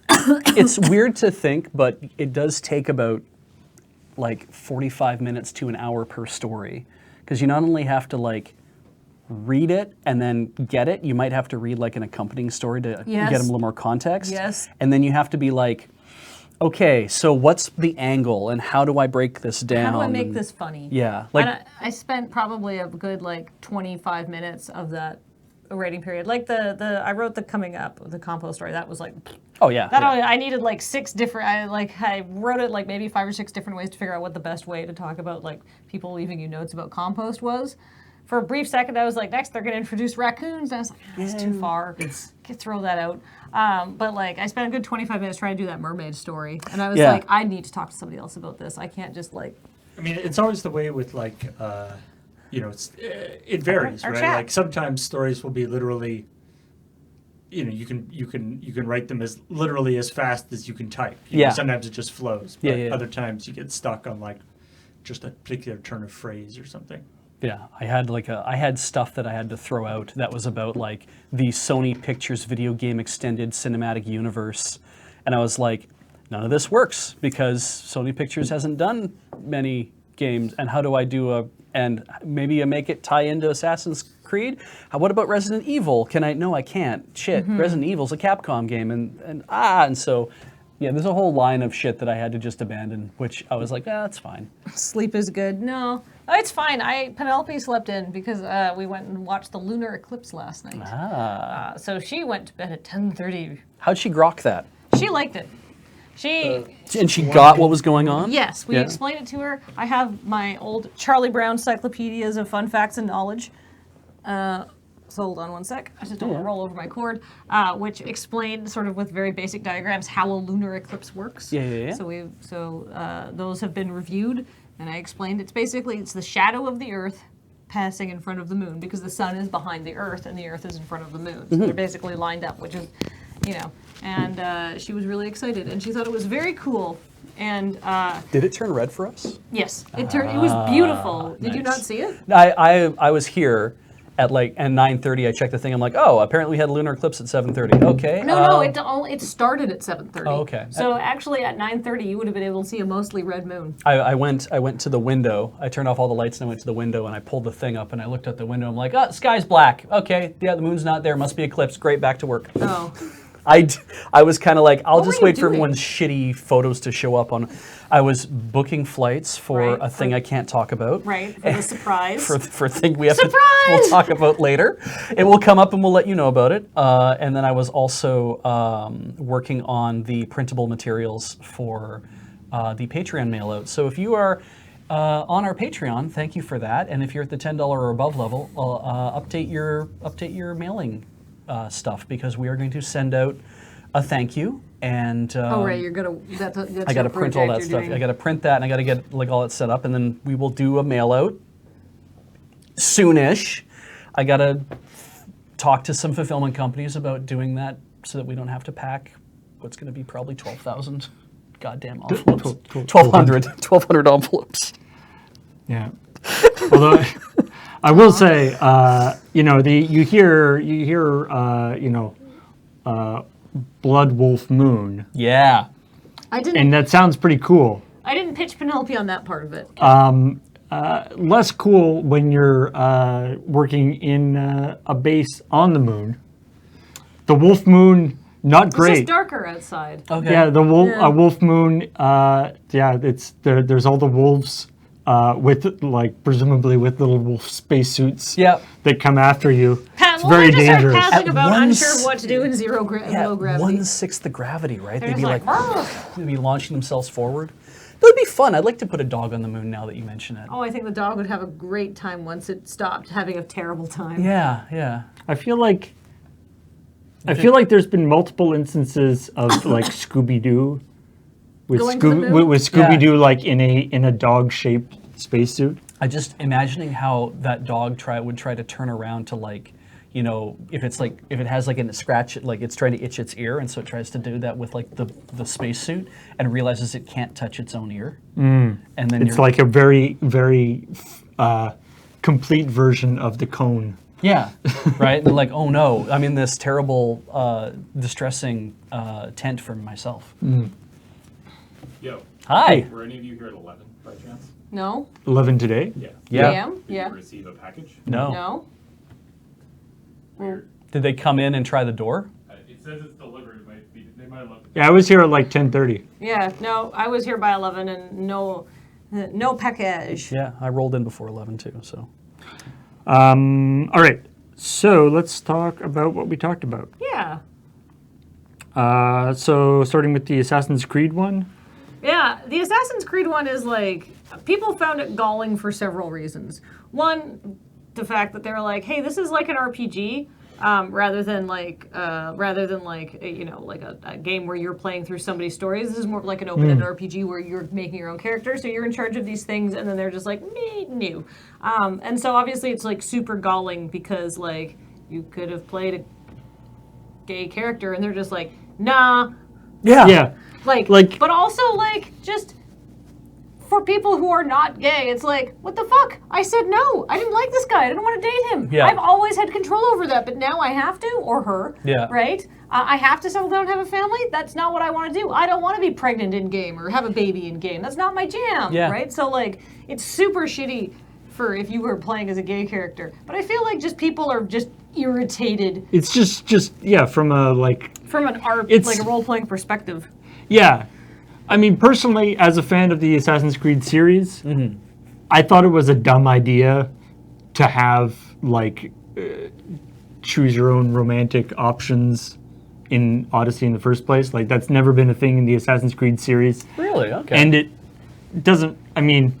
It's weird to think, but it does take about like 45 minutes to an hour per story, because you not only have to like read it and then get it, you might have to read like an accompanying story to get them a little more context. Yes. And then you have to be like, okay, so what's the angle and how do I break this down? How do I make this funny? Yeah. Like I spent probably a good like 25 minutes of that writing period. Like I wrote the coming up, the compost story. That was like, oh yeah. I needed like 6 different, I wrote it like maybe 5 or 6 different ways to figure out what the best way to talk about like people leaving you notes about compost was. For a brief second, I was like, next they're going to introduce raccoons. And I was like, that's too far. Throw that out. But like, I spent a good 25 minutes trying to do that mermaid story. And I was like, I need to talk to somebody else about this. I can't just like... I mean, it's always the way with like, it varies, right? Chat. Like sometimes stories will be literally, you can write them as literally as fast as you can type. Sometimes it just flows. But other times you get stuck on like just a particular turn of phrase or something. Yeah, I had stuff that I had to throw out that was about like the Sony Pictures video game extended cinematic universe, and I was like, none of this works because Sony Pictures hasn't done many games, and how do I do and maybe I make it tie into Assassin's Creed? What about Resident Evil? Can I? No, I can't. Shit, Resident Evil's a Capcom game, and so. Yeah, there's a whole line of shit that I had to just abandon, which I was like, that's fine. Sleep is good. No, it's fine. Penelope slept in because we went and watched the lunar eclipse last night. So she went to bed at 10:30. How'd she grok that? She liked it. And she got what was going on? Yes, we explained it to her. I have my old Charlie Brown encyclopedias of fun facts and knowledge. So hold on one sec. I just don't want to roll over my cord, which explained sort of with very basic diagrams how a lunar eclipse works. Yeah. So those have been reviewed, and I explained it's the shadow of the Earth passing in front of the moon because the sun is behind the Earth and the Earth is in front of the moon. So they're basically lined up, which is, and she was really excited and she thought it was very cool. And did it turn red for us? Yes, it turned. It was beautiful. Did you not see it? I was here. At 9:30, I checked the thing. I'm like, oh, apparently we had a lunar eclipse at 7:30. Okay. No, it started at 7:30. Oh, okay. So actually, at 9:30, you would have been able to see a mostly red moon. I went to the window. I turned off all the lights and I went to the window and I pulled the thing up and I looked out the window. I'm like, oh, sky's black. Okay, yeah, the moon's not there. Must be eclipse. Great, back to work. Oh. I was kind of like, I'll just wait for doing? everyone's shitty photos to show up on. I was booking flights for a thing I can't talk about. Right, for the surprise. for a thing we'll talk about later. It will come up and we'll let you know about it. And then I was also working on the printable materials for the Patreon mail out. So if you are on our Patreon, thank you for that. And if you're at the $10 or above level, update your mailing stuff because we are going to send out a thank you and you're gonna that's I got to print all that stuff. I got to print that and I got to get like all that set up and then we will do a mail out soonish. I got to talk to some fulfillment companies about doing that so that we don't have to pack what's going to be probably 12,000 goddamn envelopes. 1,200 envelopes. Yeah. Although I will say, you hear, Blood Wolf Moon. Yeah. And that sounds pretty cool. I didn't pitch Penelope on that part of it. Less cool when you're working in a base on the moon. The Wolf Moon, not great. It's just darker outside. Okay. Yeah, Wolf Moon. It's there's all the wolves. With presumably with little wolf spacesuits that come after you. It's very dangerous. Passing about unsure of what to do in low gravity. 1/6 the gravity, right? They'd be they'd be launching themselves forward. That would be fun. I'd like to put a dog on the moon now that you mention it. Oh, I think the dog would have a great time once it stopped having a terrible time. Yeah. I feel like there's been multiple instances of like Scooby-Doo with Scooby-Doo like in a dog-shaped spacesuit. I just imagining how that dog would try to turn around to if it has like a scratch, like it's trying to itch its ear, and so it tries to do that with like the spacesuit and realizes it can't touch its own ear. And then it's like a very, very complete version of the cone Yeah, right? They're like, oh no, I'm in this terrible, distressing tent for myself. Yo. Hi. Were any of you here at 11 by chance? No? 11 today? Yeah. Yeah. AM? Did Yeah. you receive a package? No. No? Weird. Did they come in and try the door? It says it's delivered. They might have left it. Yeah, I was here at like 10:30. Yeah, no, I was here by 11 and no package. Yeah, I rolled in before 11 too, so. All right, so let's talk about what we talked about. Yeah. So starting with the Assassin's Creed one. Yeah, the Assassin's Creed one is like, people found it galling for several reasons. One, the fact that they were like, hey, this is like an RPG, rather than like a game where you're playing through somebody's stories. This is more like an open-ended RPG where you're making your own character, so you're in charge of these things, and then they're just like, new. And so obviously it's like super galling because like you could have played a gay character, and they're just like, nah. Yeah. Like, but also, like, just for people who are not gay, it's like, what the fuck? I said no. I didn't like this guy. I didn't want to date him. Yeah. I've always had control over that, but now I have to, or her. Yeah. Right? I have to settle down and have a family? That's not what I want to do. I don't want to be pregnant in game or have a baby in game. That's not my jam. Yeah. Right? So, like, it's super shitty for if you were playing as a gay character. But I feel like just people are just irritated. It's just yeah, from a like. From an art, It's- like a role-playing perspective. Yeah. I mean, personally, as a fan of the Assassin's Creed series, I thought it was a dumb idea to have, like, choose your own romantic options in Odyssey in the first place. Like, that's never been a thing in the Assassin's Creed series. Really? Okay. And it doesn't, I mean,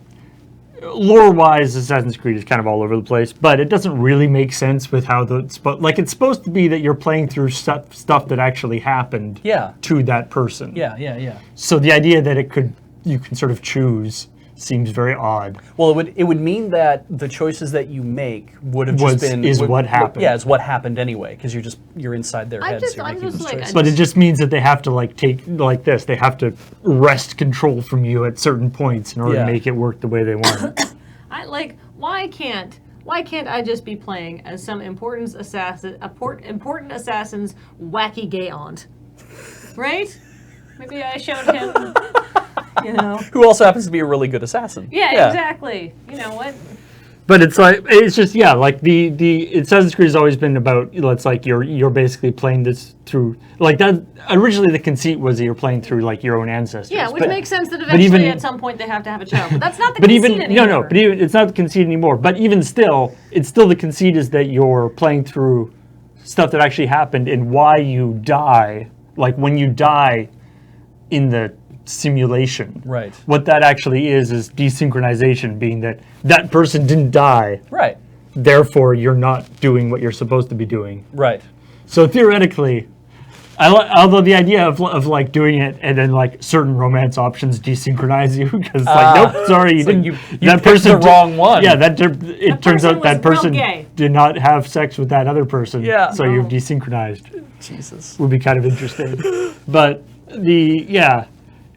lore-wise, Assassin's Creed is kind of all over the place, but it doesn't really make sense with how like, it's supposed to be that you're playing through stuff that actually happened Yeah. to that person. Yeah. So the idea that you can sort of choose seems very odd. Well, it would mean that the choices that you make would have just been what happened. Yeah, it's what happened anyway, because you're inside their heads. So you're making those choices. But it just means that they have to like take like this. They have to wrest control from you at certain points in order to make it work the way they want. Why can't I just be playing as some important assassin's wacky gay aunt? Right? Maybe I showed him, you know. Who also happens to be a really good assassin. Yeah, exactly. You know what? But it's just like the Assassin's Creed has always been about, it's like you're basically playing this through like that. Originally, the conceit was that you're playing through like your own ancestors. Yeah, which makes sense that eventually at some point they have to have a child. But that's not the conceit anymore. But even it's not the conceit anymore. But even still, it's still the conceit is that you're playing through stuff that actually happened and why you die. Like when you die in the simulation. Right. What that actually is desynchronization, being that person didn't die. Right. Therefore, you're not doing what you're supposed to be doing. Right. So theoretically, although the idea of like doing it and then like certain romance options desynchronize you because like nope, sorry, you didn't. You that person the wrong one. Yeah, it turns out that person gay. did not have sex with that other person. Yeah. So you've desynchronized. Jesus. Would be kind of interesting, but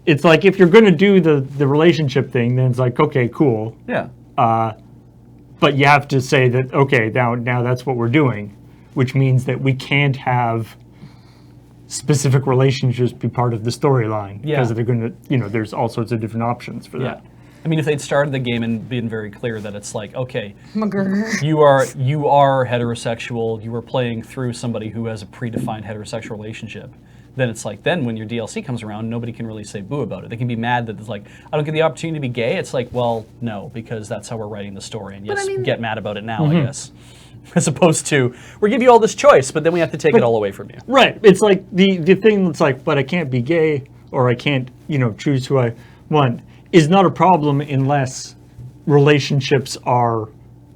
it's like if you're going to do the relationship thing, then it's like okay, cool. Yeah. But you have to say that okay, now that's what we're doing, which means that we can't have specific relationships be part of the storyline because they're going to, there's all sorts of different options for that. I mean, if they'd started the game and been very clear that it's like, okay, McGurr. you are heterosexual, you are playing through somebody who has a predefined heterosexual relationship, then it's like, then when your DLC comes around, nobody can really say boo about it. They can be mad that it's like, I don't get the opportunity to be gay. It's like, well, no, because that's how we're writing the story. And yes, get mad about it now, I guess. As opposed to, we give you all this choice, but then we have to take it all away from you. Right. It's like the thing that's like, but I can't be gay or I can't, choose who I want is not a problem unless relationships are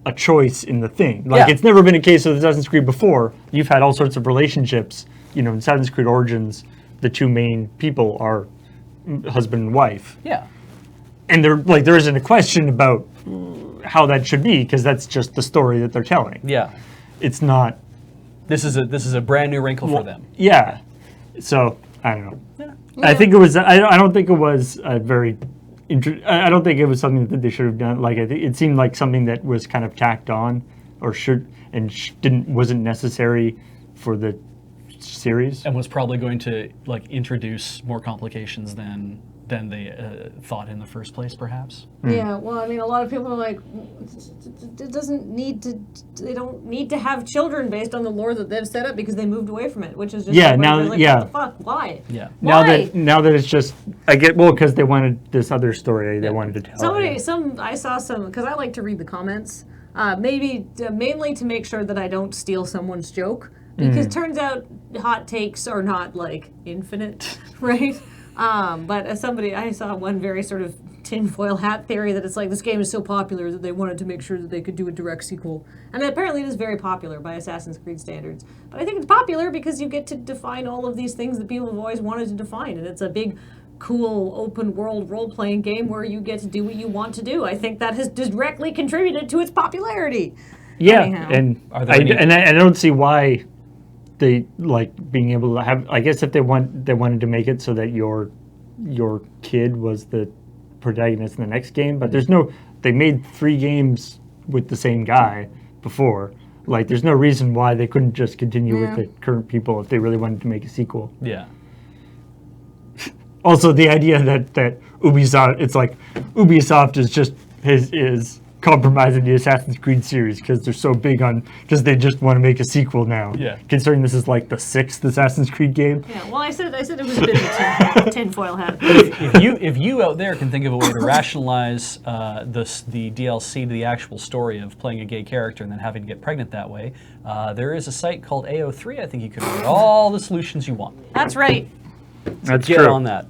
a choice in the thing. Like it's never been a case of Assassin's Creed before. You've had all sorts of relationships. In Assassin's Creed Origins, the two main people are husband and wife. Yeah. And there isn't a question about how that should be because that's just the story that they're telling. Yeah. It's not. This is a brand new wrinkle for them. Yeah. So I don't know. Yeah. I think it was. I don't think it was a very. I don't think it was something that they should have done. Like it seemed like something that was kind of tacked on, or wasn't necessary for the series. And was probably going to like introduce more complications than they thought in the first place, perhaps. Yeah, well, I mean, a lot of people are like, it doesn't need to. They don't need to have children based on the lore that they've set up because they moved away from it, which is just like, what the fuck? Why? Yeah. Why? Now that it's just, I get because they wanted this other story they wanted to tell. I saw some because I like to read the comments. Mainly to make sure that I don't steal someone's joke because turns out hot takes are not like infinite, right? But as I saw one very sort of tinfoil hat theory that it's like this game is so popular that they wanted to make sure that they could do a direct sequel. And apparently it is very popular by Assassin's Creed standards. But I think it's popular because you get to define all of these things that people have always wanted to define. And it's a big, cool, open world role-playing game where you get to do what you want to do. I think that has directly contributed to its popularity. Yeah, Anyhow. and and I don't see why they like being able to have. I guess if they wanted to make it so that your kid was the protagonist in the next game, but they made 3 games with the same guy before. Like, there's no reason why they couldn't just continue with the current people if they really wanted to make a sequel. Yeah. Also, the idea that Ubisoft, it's like Ubisoft is just is compromising the Assassin's Creed series because they're so big because they just want to make a sequel now. Yeah. Considering this is like the 6th Assassin's Creed game. Yeah, well, I said it was a bit of a tinfoil hat. if you out there can think of a way to rationalize the DLC to the actual story of playing a gay character and then having to get pregnant that way, there is a site called AO3. I think you could get all the solutions you want. That's right. That's Get true. on that.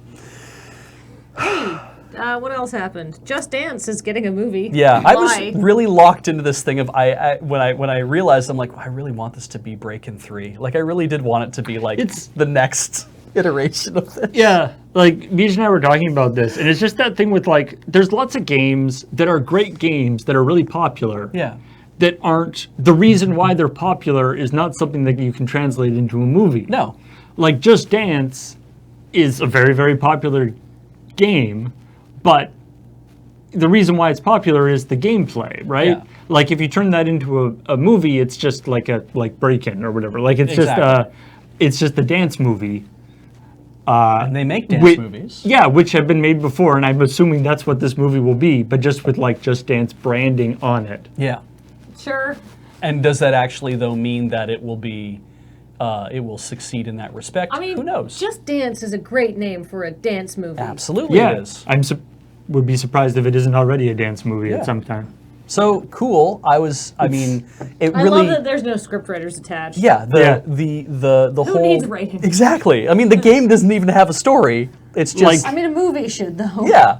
What else happened? Just Dance is getting a movie. Yeah, Why? I was really locked into this thing of when I realized, I'm like, I really want this to be Breaking 3. Like, I really did want it to be like the next iteration of this. Yeah, like Beej and I were talking about this, and it's just that thing with like, there's lots of games that are great games that are really popular. Yeah. That aren't, the reason why they're popular is not something that you can translate into a movie. No. Like Just Dance is a very, very popular game, but the reason why it's popular is the gameplay, right? Yeah. Like if you turn that into a movie, it's just like Break-In or whatever. Like it's just a dance movie. And they make dance movies. Yeah, which have been made before, and I'm assuming that's what this movie will be, but just with like Just Dance branding on it. Yeah. Sure. And does that actually though mean that it will be it will succeed in that respect? I mean, who knows? Just Dance is a great name for a dance movie. Absolutely Yeah, it is. would be surprised if it isn't already a dance movie Yeah. at some time. So cool. I mean, it I really. love that there's no scriptwriters attached. Yeah, the Who whole. needs writing? Exactly. I mean, the game doesn't even have a story. It's just. I mean, a movie should though. Yeah.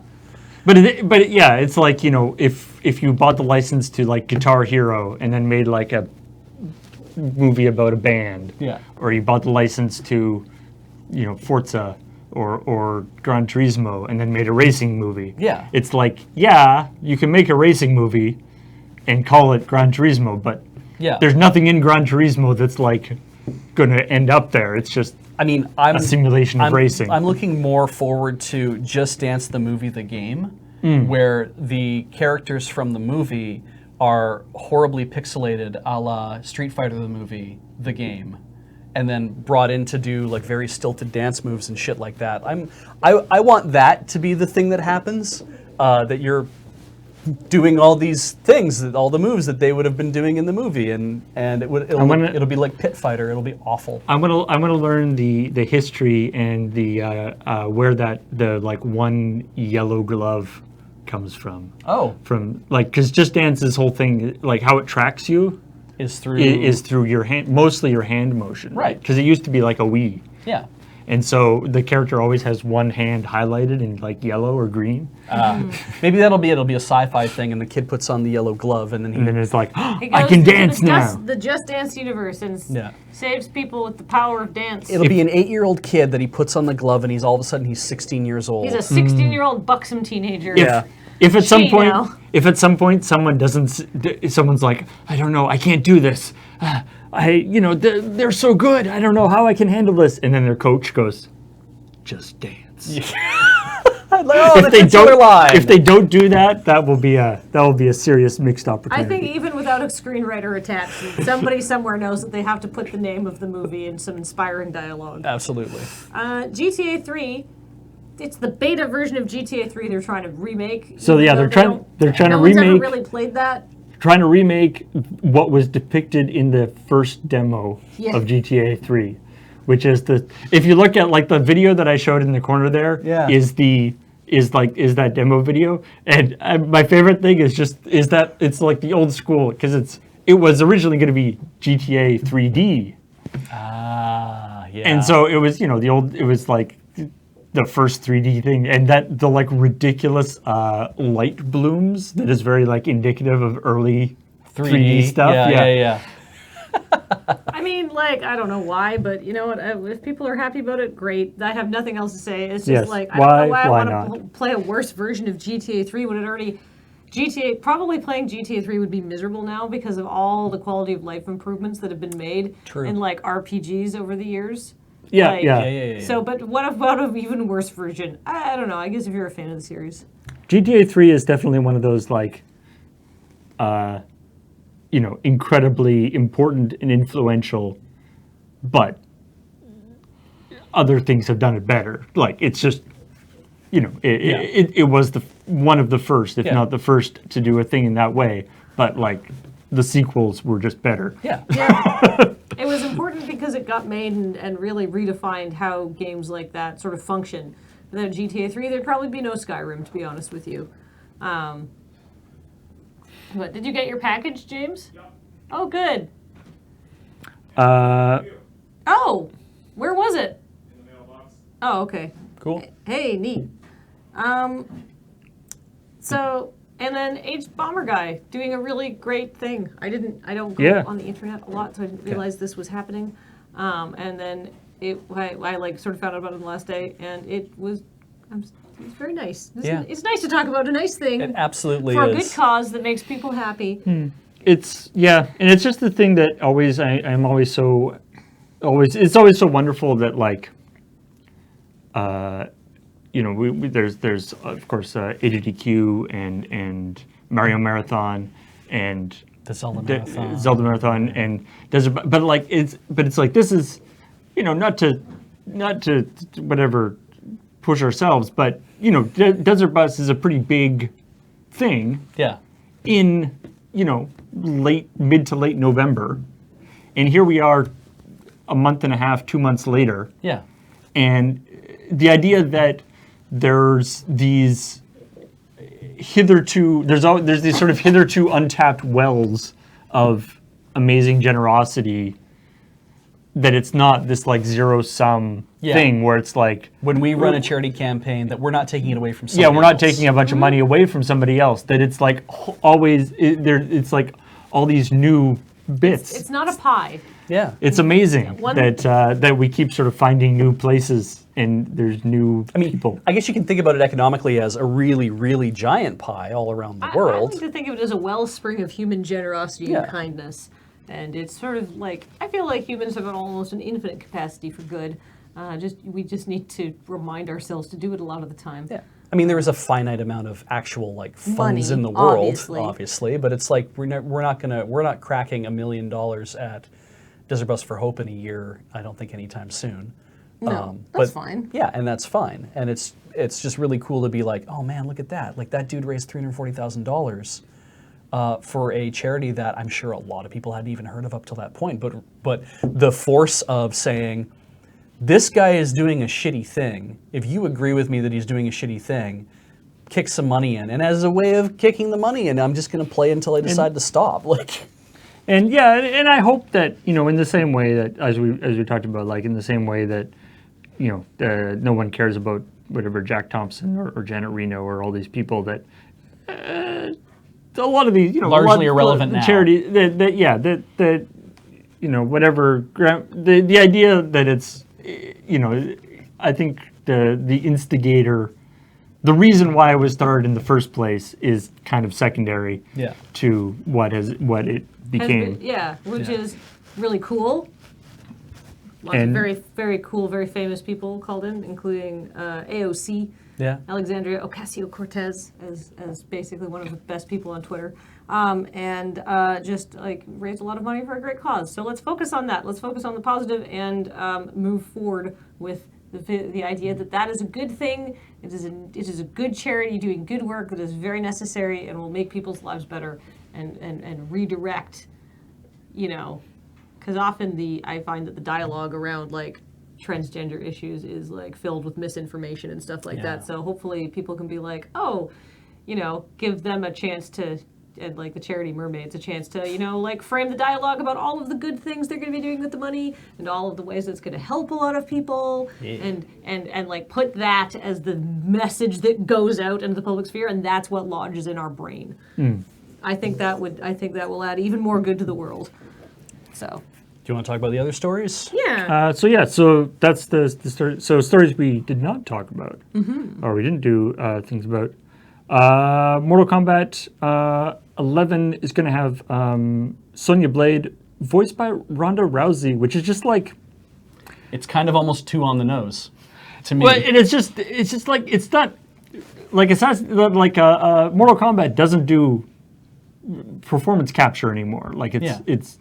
But it's like, you know, if you bought the license to like Guitar Hero and then made like a movie about a band, Yeah. or you bought the license to, you know, Forza or Gran Turismo and then made a racing movie. Yeah. It's like, yeah, you can make a racing movie and call it Gran Turismo, but Yeah. there's nothing in Gran Turismo that's like going to end up there. It's just I mean, I'm a simulation of racing. I'm looking more forward to Just Dance the movie, the game, where the characters from the movie are horribly pixelated, a la Street Fighter the movie, the game, and then brought in to do like very stilted dance moves and shit like that. I want that to be the thing that happens. That you're doing all these things, all the moves that they would have been doing in the movie, and it'll be like Pit Fighter. It'll be awful. I'm gonna learn the history and the where the like one yellow glove comes from. Oh, From like, because Just Dance's whole thing, like how it tracks you, is through is through your hand, mostly your hand motion. Right. Because it used to be like a Wii, yeah. and so the character always has one hand highlighted in like yellow or green, Maybe it'll be a sci-fi thing, and the kid puts on the yellow glove, and then he and then it's like, He I goes can to dance now. The Just Dance universe and Yeah. saves people with the power of dance. it'll be an 8-year-old kid that he puts on the glove, and he's all of a sudden he's 16 years old. He's a 16-year-old buxom teenager. Yeah. If at some She point, now. someone's like, I don't know, I can't do this. They're so good. I don't know how I can handle this. And then their coach goes, Just Dance. Oh, the tits are line. if they don't do that, that will be a serious mixed I opportunity. think even without a screenwriter attached, somebody somewhere knows that they have to put the name of the movie in some inspiring dialogue. Absolutely. GTA 3, it's the beta version of GTA 3 they're trying to remake. So yeah, they're trying to no one's ever remake. really played that. Trying to remake what was depicted in the first demo Yeah. of GTA 3, which is if you look at like the video that I showed in the corner there, Yeah. is that demo video, and my favorite thing is that it's like the old school, because it was originally going to be GTA 3D, Yeah. and so it was it was like the first 3D thing, and that the like ridiculous light blooms that is very like indicative of early 3D stuff. Yeah. I mean, like, I don't know why, but you know what? If people are happy about it, great. I have nothing else to say. It's just Yes. like, I don't know why I Why want to not? play a worse version of GTA 3 when it already. Probably playing GTA 3 would be miserable now because of all the quality of life improvements that have been made True. in like RPGs over the years. Yeah, Like, yeah. So, but what about an even worse version? I don't know. I guess if you're a fan of the series. GTA 3 is definitely one of those like, incredibly important and influential, but other things have done it better. Like it's just, it was one of the first, if Yeah. not the first, to do a thing in that way. But like, the sequels were just better. Yeah. Yeah. It was important because it got made and really redefined how games like that sort of function. Without GTA 3, there'd probably be no Skyrim, to be honest with you. But did you get your package, James? Yeah. Oh, good. Uh, Oh, where was it? In the mailbox. Oh, okay. Cool. Hey, neat. So, and then Aged Bomber Guy doing a really great thing. I don't go Yeah. on the internet a lot, so I didn't realize this was happening. And then I like sort of found out about it the last day, and it's very nice. Yeah. It's nice to talk about a nice thing It absolutely for a is. good cause that makes people happy. It's and it's just the thing that I'm always so it's always so wonderful that like there's of course AGDQ and Mario Marathon and The Zelda Marathon. Zelda Marathon and Desert, but it's like this is not to whatever push ourselves, but Desert Bus is a pretty big thing Yeah. in mid to late November, and here we are a month and a half, 2 months later, Yeah. and the idea that there's these there's these sort of hitherto untapped wells of amazing generosity, that it's not this like zero sum Yeah. thing where it's like When we run a charity campaign, that we're not taking it away from somebody yeah, we're not else. taking a bunch of money away from somebody else. That it's like always it's like all these new bits. It's not a pie. Yeah. It's amazing One- that we keep sort of finding new places and there's new people. I guess you can think about it economically as a really, really giant pie all around the I world. like to think of it as a wellspring of human generosity Yeah. and kindness. And it's sort of like, I feel like humans have almost an infinite capacity for good. We just need to remind ourselves to do it a lot of the time. Yeah. I mean, there is a finite amount of actual like funds Money, in the world, obviously. but it's like we're not cracking $1 million at Desert Bus for Hope in a year. I don't think anytime soon. No, that's fine. Yeah, and that's fine. And it's just really cool to be like, oh man, look at that! Like that dude raised $340,000 for a charity that I'm sure a lot of people hadn't even heard of up till that point. But the force of saying, this guy is doing a shitty thing. If you agree with me that he's doing a shitty thing, kick some money in. And as a way of kicking the money in, I'm just going to play until I decide to stop. Like, And yeah, and I hope that in the same way that as we talked about, like in the same way that no one cares about whatever Jack Thompson or Janet Reno or all these people that a lot of these Largely irrelevant now. charity that whatever the idea that it's I think the instigator, the reason why it was started in the first place is kind of secondary Yeah. to what it became. Which is really cool. Lots of And- very, very cool, very famous people called in, including AOC, Yeah. Alexandria Ocasio-Cortez as basically one of the best people on Twitter, and just like raised a lot of money for a great cause. So let's focus on that. Let's focus on the positive and move forward with the idea that is a good thing. It is a good charity doing good work that is very necessary and will make people's lives better and redirect, because often I find that the dialogue around like transgender issues is like filled with misinformation and stuff like that. So hopefully people can be like, oh, give them a chance to, and like the charity Mermaids, a chance to, like frame the dialogue about all of the good things they're going to be doing with the money and all of the ways it's going to help a lot of people, and like put that as the message that goes out into the public sphere, and that's what lodges in our brain. I think that will add even more good to the world. So. Do you want to talk about the other stories? Yeah. So that's the story. So stories we did not talk about, or we didn't do things about. Mortal Kombat 11 is going to have Sonya Blade voiced by Ronda Rousey, which is just like, It's kind of almost too on the nose to me. well, and it's just like it's not like Mortal Kombat doesn't do performance capture anymore. Like it's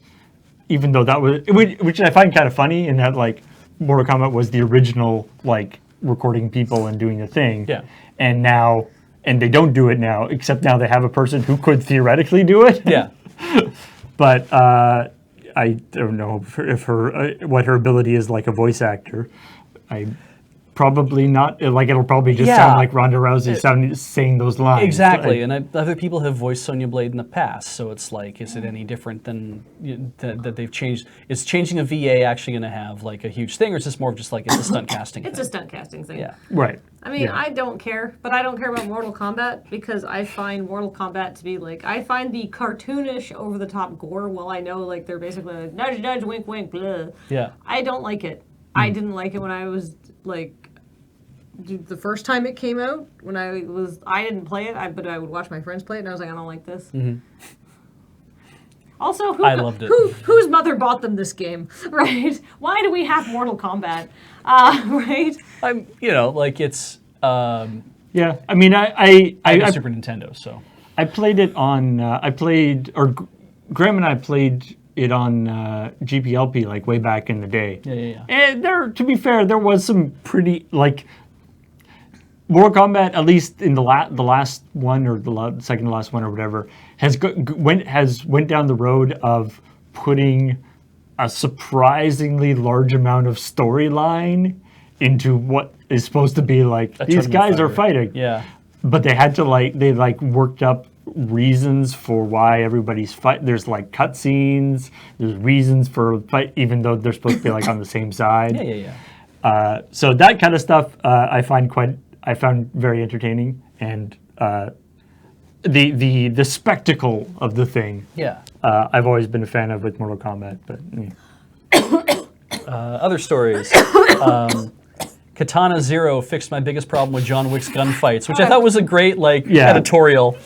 even though that was, which I find kind of funny in that like Mortal Kombat was the original like recording people and doing the thing. Yeah. And they don't do it now, except now they have a person who could theoretically do it. Yeah. But I don't know if her what her ability is like a voice actor. Probably not. Like it'll probably just sound like Ronda Rousey saying those lines. Exactly, and other people have voiced Sonya Blade in the past, so it's like, is it any different than that they've changed? Is changing a VA actually going to have like a huge thing, or is this more of just like it's a stunt casting It's thing? a stunt casting thing. Yeah. Right. I mean, I don't care, but I don't care about Mortal Kombat because I find Mortal Kombat to be like, I find the cartoonish, over-the-top gore, while I know like they're basically like, nudge, nudge, wink, wink, blah. Yeah. I don't like it. I didn't like it when I was like, the first time it came out, I didn't play it, but I would watch my friends play it, and I was like, I don't like this. Also, I loved it. Whose mother bought them this game, right? Why do we have Mortal Kombat, right? I'm, like it's. Yeah. I mean, I have a Super Nintendo, so. I played it on. Graham and I played it on GPLP like way back in the day. Yeah. And to be fair, there was some pretty like. Mortal Kombat, at least in the last one or the second to last one or whatever, went down the road of putting a surprisingly large amount of storyline into what is supposed to be like these guys are fighting. Yeah. But they had to they worked up reasons for why everybody's fight. There's like cutscenes. There's reasons for fight, even though they're supposed to be like on the same side. Yeah. So that kind of stuff I found very entertaining, and the spectacle of the thing. Yeah. I've always been a fan of with Mortal Kombat, but Other stories. Katana Zero fixed my biggest problem with John Wick's gunfights, which I thought was a great editorial.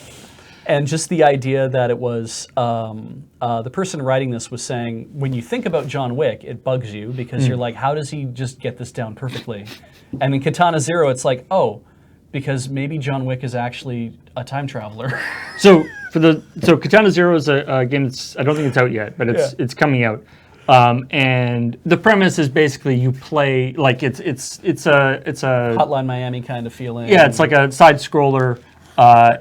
And just the idea that it was, the person writing this was saying, when you think about John Wick, it bugs you because you're like, how does he just get this down perfectly? And in Katana Zero, it's like, oh, because maybe John Wick is actually a time traveler. So Katana Zero is a game that's, I don't think it's out yet, but it's coming out. And the premise is basically you play like it's a Hotline Miami kind of feeling. Yeah, it's like a side scroller.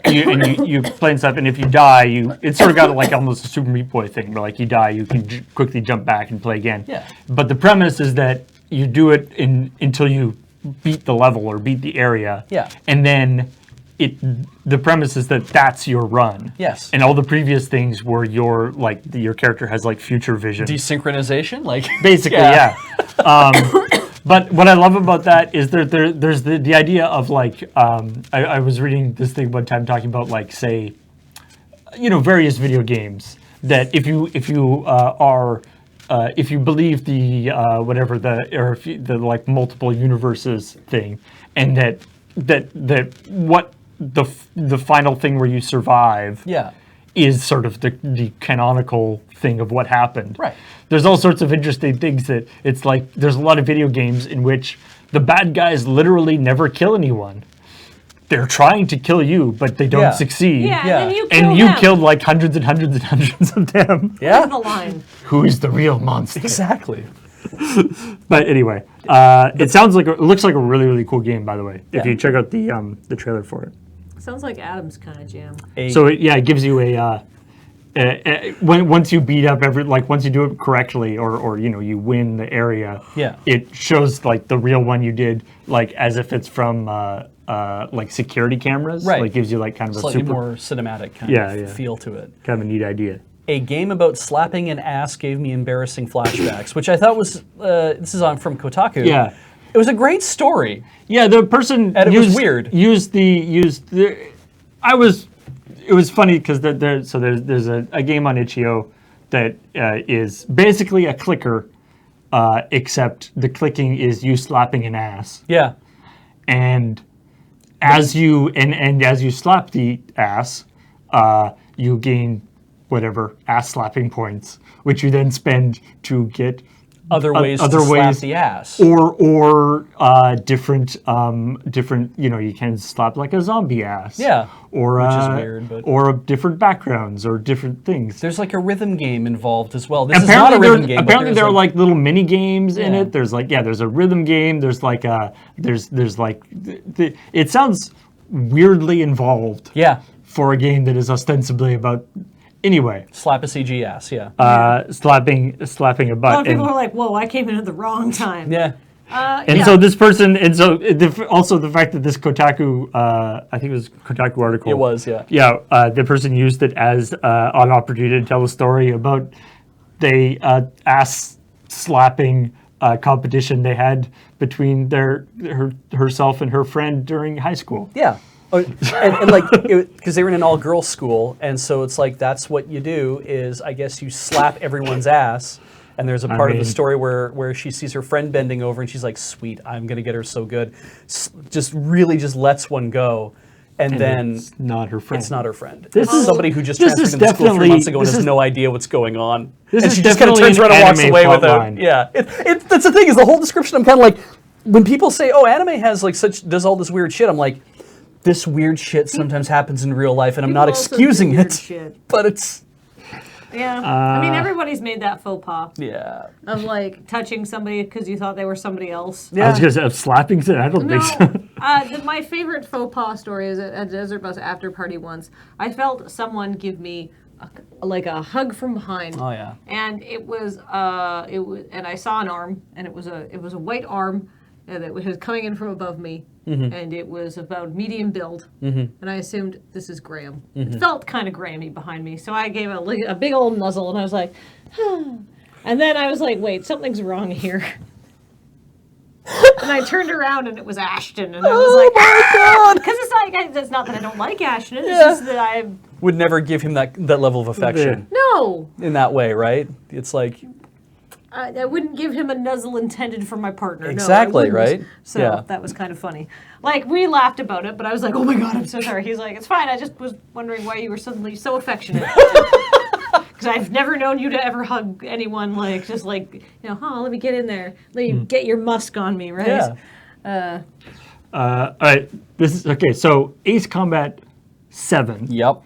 You play and stuff, and if you die, it's sort of got like almost a Super Meat Boy thing, where like you die, you can quickly jump back and play again. Yeah. But the premise is that you do it until you beat the level or beat the area. Yeah. And then the premise is that that's your run. Yes. And all the previous things were your character has like future vision. Desynchronization, like Basically, yeah. But what I love about that is there's the idea of like I was reading this thing one time talking about like say, various video games that if you believe the the like multiple universes thing, and that what the final thing where you survive is sort of the canonical thing of what happened. Right. There's all sorts of interesting things that it's like there's a lot of video games in which the bad guys literally never kill anyone. they're trying to kill you, but they don't Yeah. succeed. Yeah, Yeah. and then you And kill you them. killed like hundreds and hundreds and hundreds of them. Yeah. The line. Who is the real monster? Exactly. But anyway, it looks like a really, really cool game, by the way. If Yeah. you check out the trailer for it. Sounds like Adam's kind of jam. So it gives you once you beat up once you do it correctly or you win the area. Yeah. It shows like the real one you did like as if it's from like security cameras. Right. Like gives you like kind of Slightly a super more cinematic kind Yeah, of yeah. feel to it. kind of a neat idea. A game about slapping an ass gave me embarrassing flashbacks, which I thought was this is from Kotaku. Yeah. It was a great story. Yeah, the person And it was weird. It was funny because there's a game on itch.io that is basically a clicker, except the clicking is you slapping an ass, Yeah. and as you slap the ass, you gain whatever ass slapping points, which you then spend to get Other ways other to slap ways- the ass. or different you can slap like a zombie ass, Yeah, or which is weird, but- or different backgrounds or different things. There's like a rhythm game involved as well. This is not a rhythm game. but Apparently, there's there are like little mini games in Yeah. it. There's there's a rhythm game. There's like it sounds weirdly involved yeah, for a game that is ostensibly about anyway slap a CG ass. Yeah, slapping a A lot butt. of people are like, "Whoa, I came in at the wrong time." yeah, And so this person, also the fact that this Kotaku, I think it was Kotaku article. it was. Yeah, Yeah, the person used it as an opportunity to tell a story about the ass slapping competition they had between herself and her friend during high school. yeah. Oh, and like, because they were in an all-girls school, and so it's like that's what you do is I guess you slap everyone's ass. And there's a part of the mean- story where she sees her friend bending over, and she's like, "Sweet, I'm gonna get her so good." Just lets one go, and then it's not her friend. it's not her friend. This It's is- somebody who just this transferred is into the school 3 definitely- months ago and this has is- no idea what's going on. This and is she just kind of definitely turns around an and walks anime away with plotline. it. Yeah, that's the thing is the whole description. I'm kind of like, when people say, "Oh, anime has like does all this weird shit," I'm like, this weird shit sometimes happens in real life, and I'm not People also do excusing weird it, shit. but it's Yeah. I mean, everybody's made that faux pas yeah. of like touching somebody because you thought they were somebody else. I was going to say, slapping, I don't No, think so. my favorite faux pas story is at a Desert Bus after party once. I felt someone give me a hug from behind. Oh yeah. And it was and I saw an arm, and it was a white arm that was coming in from above me, and it was about medium build, and I assumed this is Graham. It felt kind of Grammy behind me, so I gave a big old nuzzle, and I was like, and then I was like, wait, something's wrong here. And I turned around and it was Ashton, and I was like, "Oh my god!" Because it's not that I don't like Ashton. It's just that I Would never give him that level of affection no. in that way, right? It's like I wouldn't give him a nuzzle intended for my partner. Exactly, no, I wouldn't. right? So Yeah. that was kind of funny. Like, we laughed about it, but I was like, oh my god, I'm so sorry. He's like, it's fine. I just was wondering why you were suddenly so affectionate. Because I've never known you to ever hug anyone, like, just like, let me get in there. Let you get your musk on me, right? yeah. All right, this is okay. So Ace Combat 7, Yep.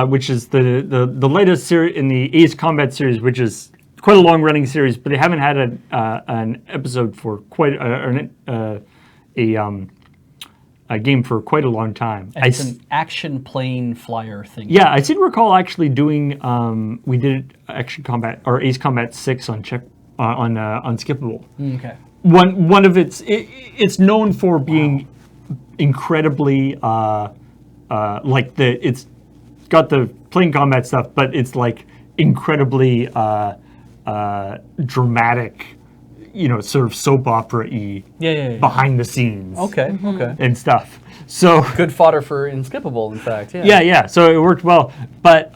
which is the latest series in the Ace Combat series, which is quite a long-running series, but they haven't had an episode for quite a game for quite a long time. And it's an action plane flyer thing. Yeah, I seem to recall actually doing. We did Action Combat or Ace Combat 6 on on Skippable. Okay. One of it's known for being incredibly it's got the plane combat stuff, but it's like incredibly dramatic, sort of soap opera-y Yeah. behind the scenes. Okay. Okay. And stuff. So Good fodder for Inskippable, in fact. Yeah. yeah. So it worked well, but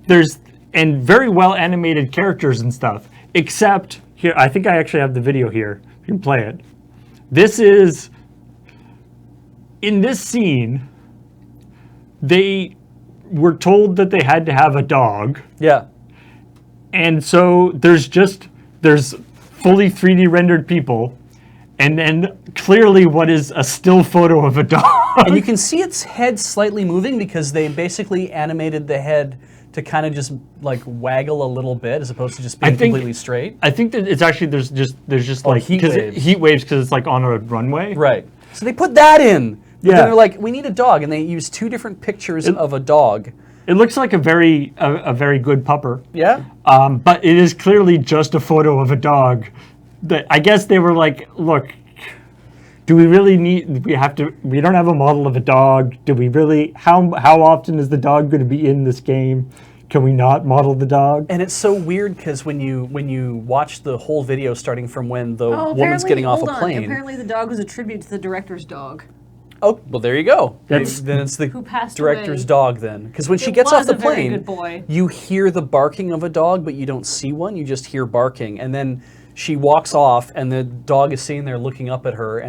there's very well animated characters and stuff. Except here, I think I actually have the video here. You can play it. This is in this scene. They were told that they had to have a dog, Yeah. and so there's fully 3D rendered people, and then clearly what is a still photo of a dog. And you can see its head slightly moving because they basically animated the head to kind of just like waggle a little bit as opposed to just being completely straight. I think that it's actually there's just like heat waves. Heat waves because it's like on a runway. Right. So they put that in. But Yeah. then they're like, we need a dog, and they use 2 different pictures of a dog. It looks like a very good pupper. Yeah. But it is clearly just a photo of a dog. That I guess they were like, look, do we really need? We don't have a model of a dog. Do we really? How often is the dog going to be in this game? Can we not model the dog? And it's so weird because when you watch the whole video starting from when the woman's apparently- getting off hold a on. plane. Apparently, the dog was a tribute to the director's dog. Oh, well, there you go. That's- Then it's the Who passed director's away. dog then. Because when she It gets off was the a very plane, good boy. you hear the barking of a dog, but you don't see one. You just hear barking. And then she walks off, and the dog is sitting there looking up at her,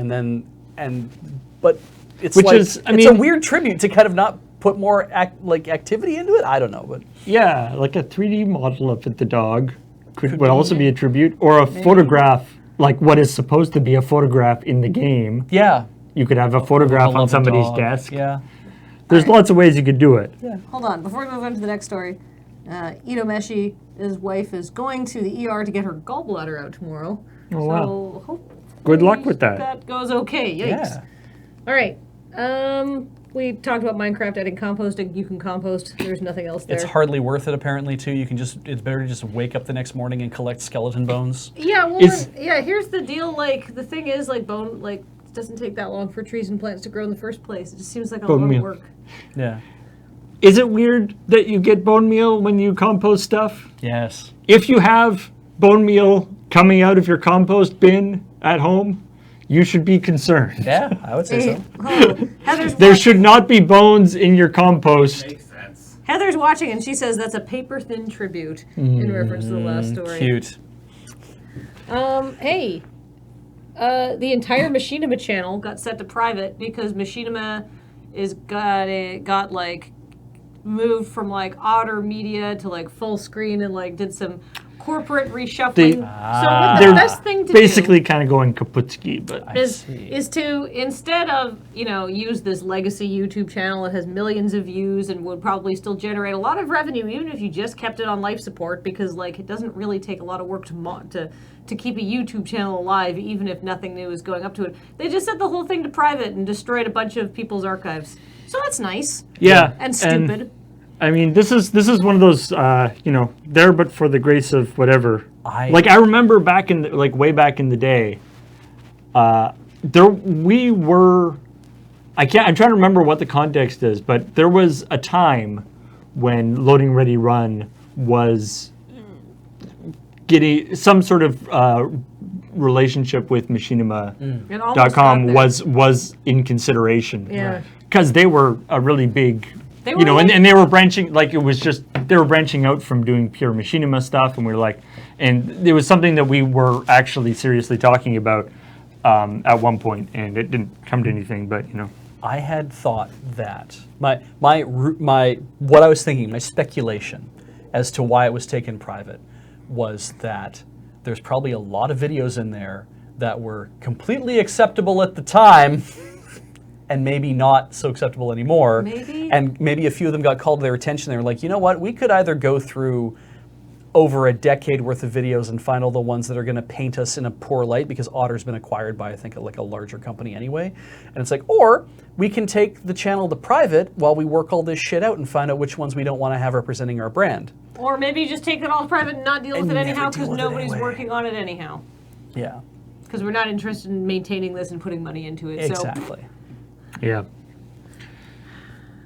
but it's Which like, is, I it's a mean- weird tribute to kind of not put more activity into it. I don't know, but Yeah, like a 3D model of the dog would also be a tribute, or a photograph, like what is supposed to be a photograph in the game. yeah. You could have a photograph on Beloved somebody's dog. desk. Yeah. There's lots of ways you could do it. Hold on, before we move on to the next story, Ito Meshi, his wife, is going to the ER to get her gallbladder out tomorrow. Oh, so wow. hopefully Good luck with that. That goes okay. Yikes. Yeah. All right. We talked about Minecraft adding composting. You can compost. There's nothing else there. It's hardly worth it apparently too. You can it's better to just wake up the next morning and collect skeleton bones. Yeah, well, Is- here's the deal. Like, the thing is, like, it doesn't take that long for trees and plants to grow in the first place. It just seems like a Bone lot meal. of work. Yeah. Is it weird that you get bone meal when you compost stuff? Yes. If you have bone meal coming out of your compost bin at home, you should be concerned. Yeah, I would say so. Heather's There should not be bones in your compost. Makes sense. Heather's watching, and she says that's a paper-thin tribute in reference to the last story. Cute. Hey, the entire Machinima channel got set to private because Machinima got like moved from like Otter Media to like full screen and like did some corporate reshuffling. so what the They're best thing to basically kind of going kaputski, but I see. is to, instead of, use this legacy YouTube channel that has millions of views and would probably still generate a lot of revenue even if you just kept it on life support, because like it doesn't really take a lot of work to keep a YouTube channel alive even if nothing new is going up to it. They just set the whole thing to private and destroyed a bunch of people's archives. So that's nice. yeah, And stupid. I mean, this is one of those, there but for the grace of whatever. I remember way back in the day, I'm trying to remember what the context is, but there was a time when Loading Ready Run was getting some sort of relationship with Machinima.com It almost got there. was in consideration. Yeah. Because they were a really big, They were and they were branching, they were branching out from doing pure Machinima stuff, and we were like, and it was something that we were actually seriously talking about at one point, and it didn't come to anything, but I had thought that my what I was thinking, my speculation as to why it was taken private was that there's probably a lot of videos in there that were completely acceptable at the time and maybe not so acceptable anymore. Maybe. And maybe a few of them got called to their attention. They were like, you know what, we could either go through over a decade worth of videos and find all the ones that are going to paint us in a poor light because Otter's been acquired by, I think, like a larger company anyway. And it's like, or we can take the channel to private while we work all this shit out and find out which ones we don't want to have representing our brand. Or maybe just take it all private and not deal with And it never anyhow deal because with it nobody's anyway. working on it anyhow. Yeah, Because we're not interested in maintaining this and putting money into it. exactly. yeah.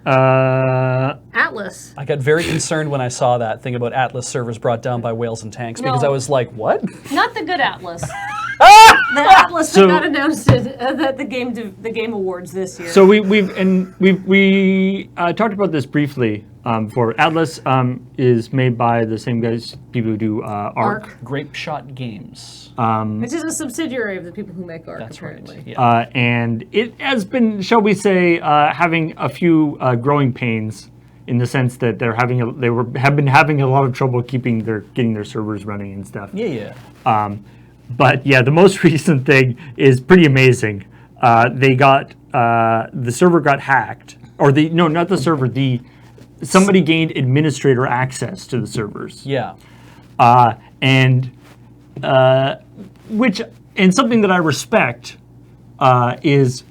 So Atlas. I got very concerned when I saw that thing about Atlas servers brought down by whales and tanks because No. I was like, what? Not the good Atlas. The Atlas So- that got announced at the Game Awards this year. So we talked about this briefly before. Atlas is made by the same guys, people who do Arc. Grape Shot Games. Which is a subsidiary of the people who make Arc, That's apparently. right. Yeah. And it has been, shall we say, having a few growing pains in the sense that have been having a lot of trouble getting their servers running and stuff. Yeah. But yeah, the most recent thing is pretty amazing. They got the server got hacked, or not the server. Somebody gained administrator access to the servers. Yeah. And something that I respect is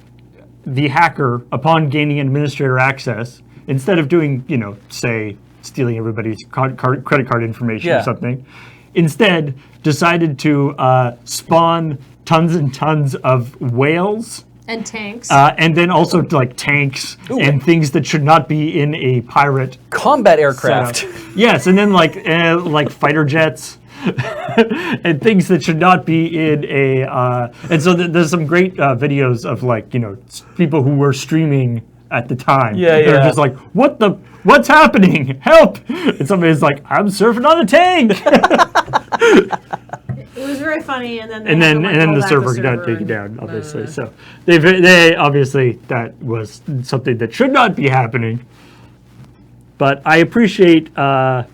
the hacker, upon gaining administrator access, instead of doing, say, stealing everybody's credit card information or something, instead decided to spawn tons and tons of whales. And tanks. And then also like tanks and things that should not be in a pirate combat aircraft. setup. Yes, and then like fighter jets and things that should not be in a. And so there's some great videos of people who were streaming at the time. They're just like, what's happening? Help! And somebody's like, I'm surfing on a tank. It was very funny, and then the server got taken down, obviously. So they obviously, that was something that should not be happening. But I appreciate I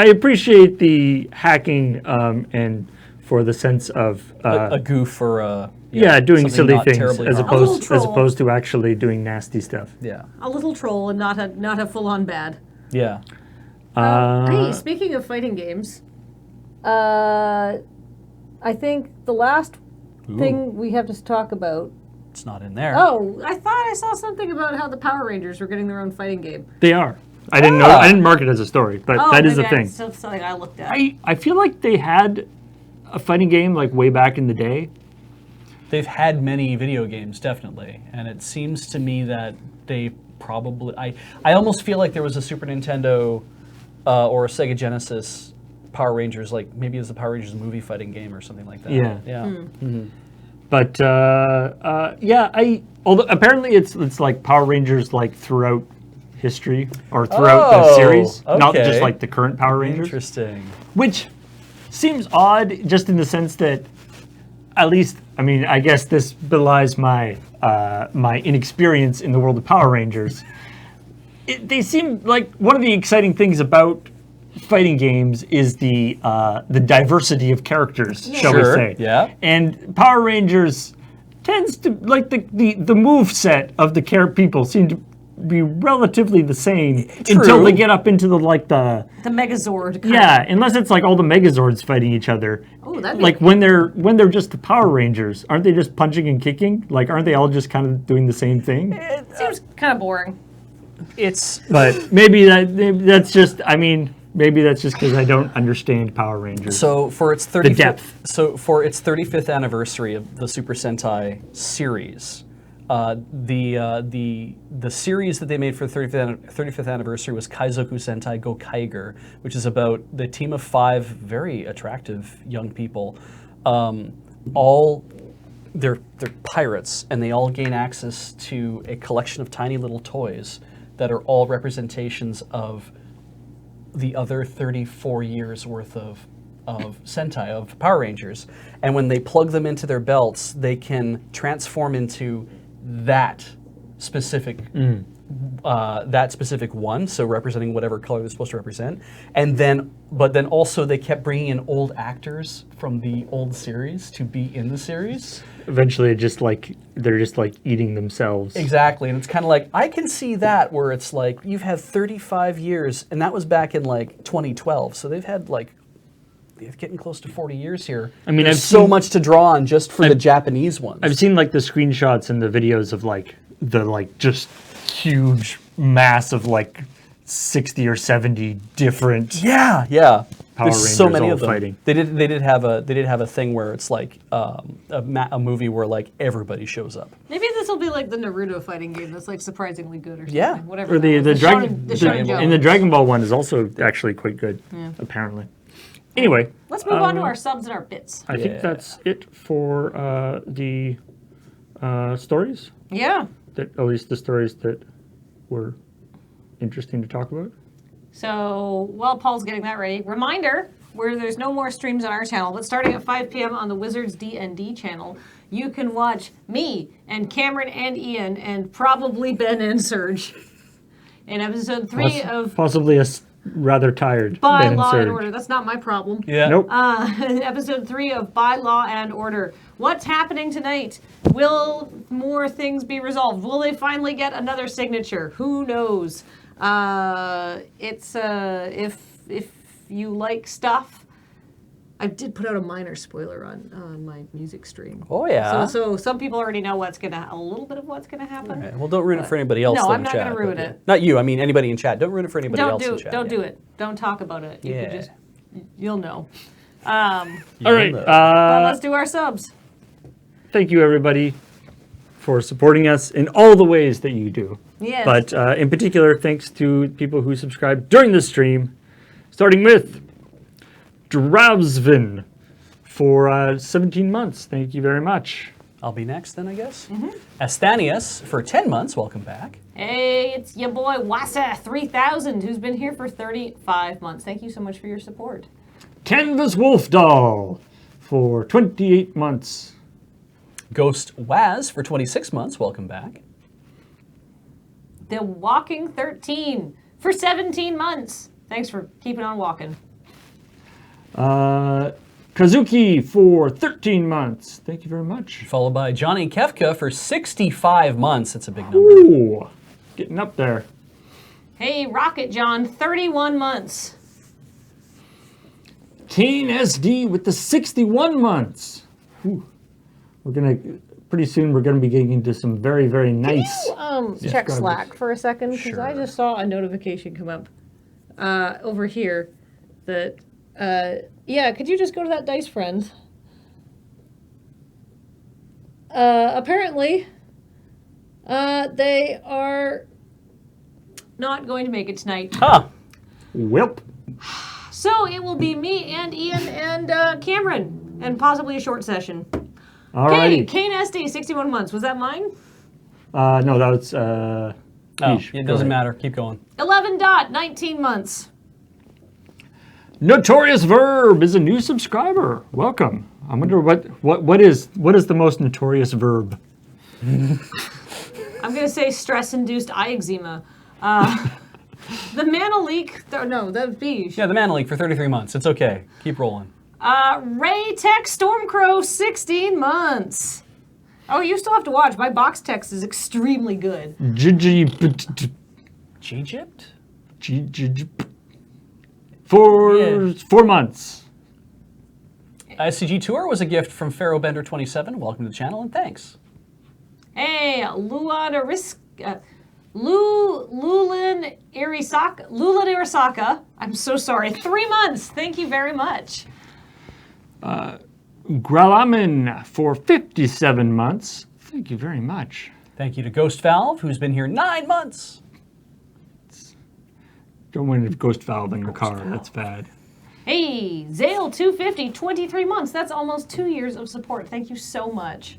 appreciate the hacking and for the sense of a goof or doing something silly not things terribly as harmful. opposed to actually doing nasty stuff. Yeah. a little troll and not a full-on bad. Yeah. Hey, speaking of fighting games, I think the last thing we have to talk about. It's not in there. Oh, I thought I saw something about how the Power Rangers were getting their own fighting game. They are. I didn't know. I didn't mark it as a story, but that is a thing. That's something I looked at. I feel like they had a fighting game like way back in the day. They've had many video games, definitely, and it seems to me that they probably. I almost feel like there was a Super Nintendo or a Sega Genesis Power Rangers, like maybe it was the Power Rangers movie fighting game or something like that. Yeah. Yeah. Mm-hmm. But although apparently it's like Power Rangers like throughout history or throughout the series, not just like the current Power Rangers. Interesting. Which seems odd, just in the sense that, at least, I mean, I guess this belies my my inexperience in the world of Power Rangers. They seem like one of the exciting things about fighting games is the diversity of characters, shall we say? Yeah. And Power Rangers tends to like the move set of the people seem to be relatively the same until they get up into the Megazord. Unless it's like all the Megazords fighting each other. Oh, that'd like when they're just the Power Rangers, aren't they just punching and kicking? Like, aren't they all just kind of doing the same thing? It seems kind of boring. But maybe that's just. I mean, maybe that's just because I don't understand Power Rangers. So for its 35th, depth. So for its 35th anniversary of the Super Sentai series, the series that they made for the 35th anniversary was Kaizoku Sentai Go Kaiger, which is about the team of 5 very attractive young people. All they're pirates, and they all gain access to a collection of tiny little toys that are all representations of the other 34 years worth of Sentai, of Power Rangers. And when they plug them into their belts, they can transform into that specific one, so representing whatever color they're supposed to represent. But then also they kept bringing in old actors from the old series to be in the series. Eventually, they're just like eating themselves. Exactly, and it's kind of like, I can see that where it's like, you've had 35 years, and that was back in like 2012, so they've had like, they're getting close to 40 years here. I mean, there's so much to draw on just for the Japanese ones. I've seen like the screenshots and the videos of like the just huge mass of like 60 or 70 different Power There's Rangers so many all of them. fighting. They did have a thing where it's like a movie where like everybody shows up. Maybe this will be like the Naruto fighting game that's like surprisingly good or something. Yeah. Whatever. Or the Dragon Shonen Jump. and the Dragon Ball one is also actually quite good, apparently. Anyway, Let's move on to our subs and our bits. I think that's it for the stories. Yeah. At least the stories that were interesting to talk about. So while Paul's getting that ready, reminder, where there's no more streams on our channel, but starting at 5 p.m. on the Wizards D&D channel, you can watch me and Cameron and Ian and probably Ben and Serge in episode 3 of... Possibly a rather tired. By than in Law and Surge. Order. That's not my problem. Yeah. Nope. Episode 3 of By Law and Order. What's happening tonight? Will more things be resolved? Will they finally get another signature? Who knows? It's if you like stuff. I did put out a minor spoiler on my music stream. Oh, yeah. So some people already know a little bit of what's gonna happen. Okay, well, don't ruin it for anybody else. No, though I'm in not chat, gonna ruin but, it. Not you. I mean, anybody in chat. Don't ruin it for anybody else in chat. Don't do it. Don't talk about it. You Yeah. can just, you'll know. All right. But let's do our subs. Thank you, everybody, for supporting us in all the ways that you do. Yes. But in particular, thanks to people who subscribed during the stream, starting with Dravsvin for 17 months. Thank you very much. I'll be next then, I guess. Asthanius for 10 months. Welcome back. Hey, it's your boy Wassa 3000, who's been here for 35 months. Thank you so much for your support. Canvas Wolf Doll for 28 months. Ghost Waz for 26 months. Welcome back. The Walking 13 for 17 months. Thanks for keeping on walking. Kazuki for 13 months. Thank you very much. Followed by Johnny Kefka for 65 months. That's a big number. Ooh, getting up there. Hey, Rocket John, 31 months. Kane SD with the 61 months. Ooh. Pretty soon we're gonna be getting into some very, very nice. Check Slack for a second, because I Sure. just saw a notification come up over here that, yeah, could you just go to that Dice Friends? Apparently, they are not going to make it tonight. Huh. Welp. So it will be me and Ian and Cameron, and possibly a short session. Alrighty. Kane SD, 61 months. Was that mine? No, that was Oh, Peach. it Go doesn't ahead. matter. Keep going. 11 dot, 19 months. Notorious Verb is a new subscriber. Welcome. I wonder what is the most notorious verb? I'm going to say stress-induced eye eczema. The Mana Leak, no, that was Beige. Yeah, the Mana League for 33 months. It's okay. Keep rolling. Ray Tech Stormcrow, 16 months. Oh, you still have to watch. My box text is extremely good. Egypt? For 4 months. SCG Tour was a gift from Pharaoh Bender 27. Welcome to the channel and thanks. Hey, Lulin Irisaka. I'm so sorry. 3 months. Thank you very much. Gralamin for 57 months. Thank you very much. Thank you to Ghost Valve, who's been here 9 months. Don't win a Ghost Valve in your car. That's bad. Hey, Zale 250, 23 months. That's almost 2 years of support. Thank you so much.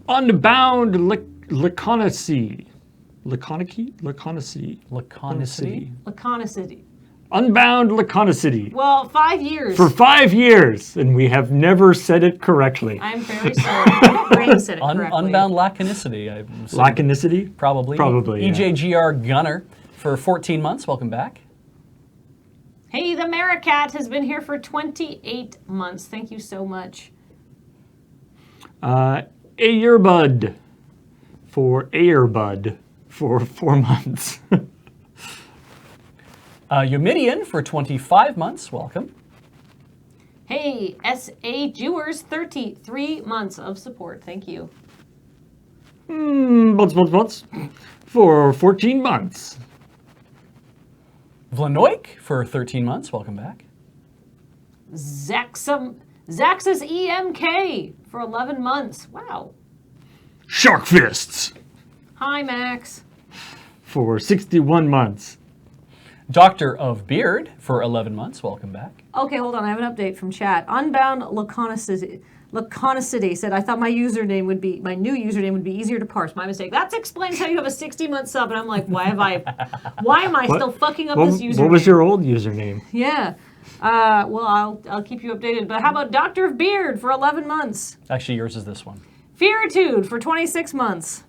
Unbound Laconicity. Laconicity? Laconicity. Unbound Laconicity. Well, 5 years. For 5 years, and we have never said it correctly. I'm very sorry. My brain said it correctly. Unbound Laconicity. Laconicity? Probably. Probably, yeah. EJGR Gunner for 14 months. Welcome back. Hey, the Maricat has been here for 28 months. Thank you so much. Earbud for 4 months. Eumidian for 25 months. Welcome. Hey, S.A. Jewers, 33 months of support. Thank you. Butts. For 14 months. Vlanoik for 13 months. Welcome back. Zaxxus EMK for 11 months. Wow. Shark Fists Hi, Max. for 61 months. Doctor of Beard for 11 months. Welcome back. Okay, hold on. I have an update from chat. Unbound Laconicity said, I thought my new username would be easier to parse. My mistake. That explains how you have a 60-month sub. And I'm like, why am I still fucking up this username? What was your old username? Yeah. Well, I'll keep you updated. But how about Doctor of Beard for 11 months? Actually, yours is this one. Fearitude for 26 months.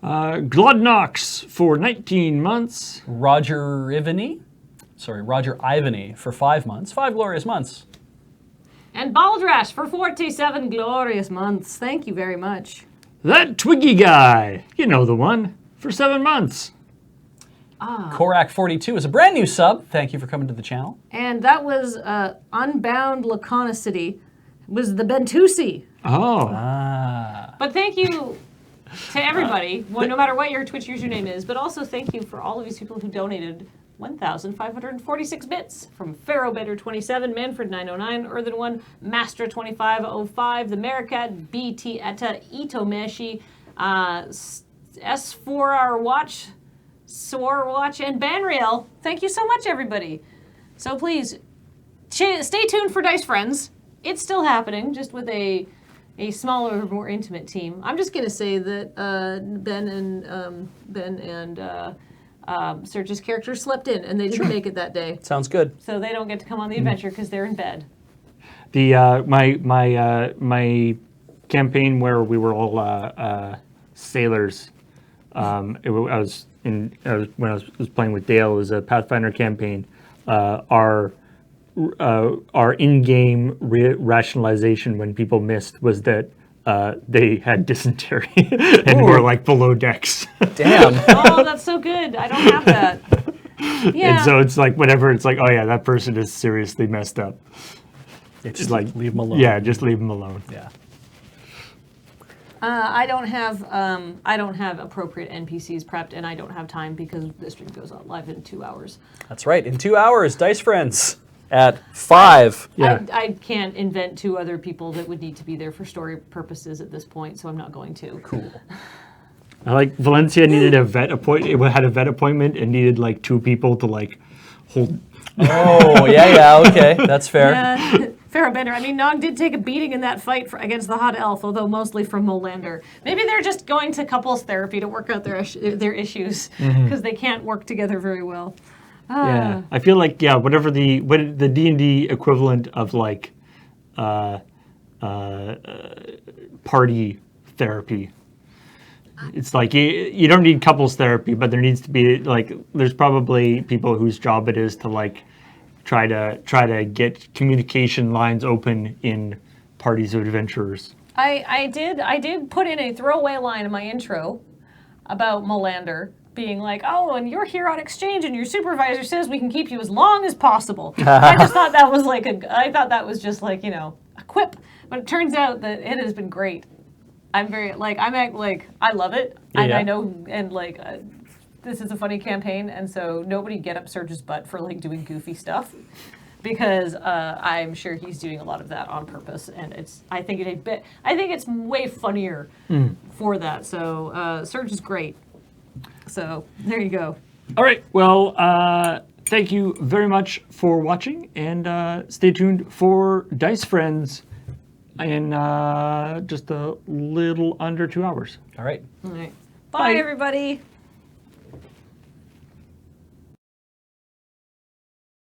Glodnox for 19 months. Roger Ivany Roger Ivany for 5 months. 5 glorious months. And Baldrash for 47 glorious months. Thank you very much. That Twiggy guy, you know the one, for 7 months. Korak42 is a brand new sub. Thank you for coming to the channel. And that was Unbound Laconicity. Was the Bentusi. Oh. But thank you to everybody, no matter what your Twitch username is, but also thank you for all of these people who donated 1,546 bits from Pharaohbender27, Manfred909, Earthen1, Mastra2505, the Maricat, BT Etta, Itomeshi, S4R Watch, Swar Watch, and Banriel. Thank you so much, everybody. So please, stay tuned for Dice Friends. It's still happening, just with a smaller, more intimate team. I'm just going to say that Ben and Serge's characters slept in, and they didn't make it that day. Sounds good. So they don't get to come on the adventure because they're in bed. The my campaign where we were all sailors. When I was playing with Dale, it was a Pathfinder campaign. Our in-game rationalization when people missed was that they had dysentery and were like below decks. Damn. Oh, that's so good. I don't have that. Yeah. And so it's like whenever it's like, oh yeah, that person is seriously messed up. It's just like leave them alone. Yeah, just leave them alone. Yeah. I don't have appropriate NPCs prepped, and I don't have time because the stream goes on live in 2 hours. That's right. In 2 hours, Dice Friends at 5. Yeah. I can't invent 2 other people that would need to be there for story purposes at this point, so I'm not going to. Cool. I like Valencia needed a vet appointment. It had a vet appointment and needed like 2 people to like hold. Oh, yeah, okay. That's fair. Yeah. Pharaohbender. I mean, Nog did take a beating in that fight against the Hot Elf, although mostly from Molander. Maybe they're just going to couples therapy to work out their issues because they can't work together very well. Yeah, I feel like whatever the D&D equivalent of like party therapy. It's like you don't need couples therapy, but there needs to be like there's probably people whose job it is to like try to get communication lines open in parties of adventurers. I did put in a throwaway line in my intro about Molander being like, oh, and you're here on exchange, and your supervisor says we can keep you as long as possible. I just thought that was like just like a quip, but it turns out that it has been great. I love it, and Yeah. I know, and this is a funny campaign, and so nobody get up Serge's butt for like doing goofy stuff, because I'm sure he's doing a lot of that on purpose, and I think it's way funnier for that. So Serge is great. So there you go. All right. Well, thank you very much for watching, and stay tuned for Dice Friends in just a little under 2 hours. All right. All right. Bye, everybody.